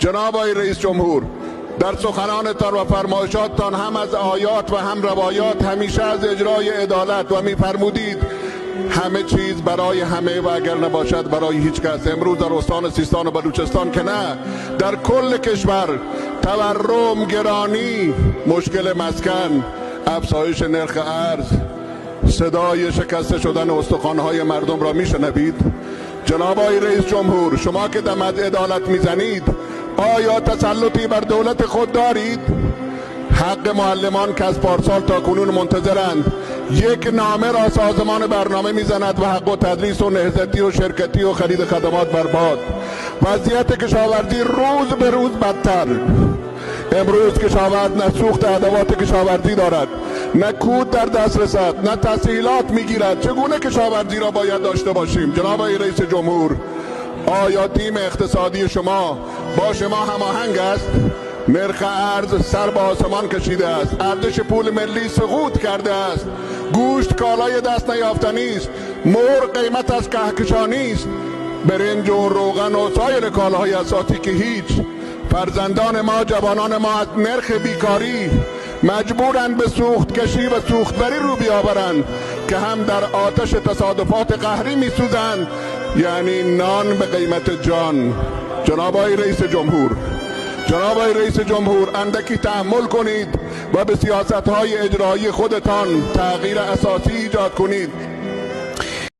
جناب آقای رئیس جمهور، در سخنانتان و فرمایشاتتان هم از آیات و هم روایات همیشه از اجرای عدالت و می‌فرمودید همه چیز برای همه و اگر نباشد برای هیچ کس. امروز در استان سیستان و بلوچستان که نه، در کل کشور تورم، گرانی، مشکل مسکن، افزایش نرخ ارز، صدای شکسته شدن استخوان‌های مردم را میشنوید. جناب آقای رئیس جمهور، شما که دم از عدالت میزنید آیا تسلطی بر دولت خود دارید؟ حق معلمان که از پارسال تا کنون منتظرند، یک نامه را سازمان برنامه میزند و حق و تدریس و نهضتی و شرکتی و خرید خدمات برباد. وضعیت کشاورزی روز به روز بدتر. امروز کشاورز نه سوخت ادوات کشاورزی دارد، نه کود در دست رسد، نه تسهیلات میگیرد. چگونه کشاورزی را باید داشته باشیم؟ جناب آقای رئیس جمهور، آیا تیم اقتصادی شما با شما هماهنگ است؟ نرخ ارز سر به آسمان کشیده است، ارزش پول ملی سقوط کرده است، گوشت کالای دست نیافتنی است، مرغ قیمت از کهکشانی است، برنج و روغن و سایر کالاهای اساسی که هیچ. فرزندان ما، جوانان ما از نرخ بیکاری مجبورند به سوخت کشی و سوختبری رو بیاورند که هم در آتش تصادفات قهری میسوزند، یعنی نان به قیمت جان. جناب آقای رئیس جمهور، جناب آقای رئیس جمهور، اندکی تحمل کنید و به سیاست‌های اجرایی خودتان تغییر اساسی ایجاد کنید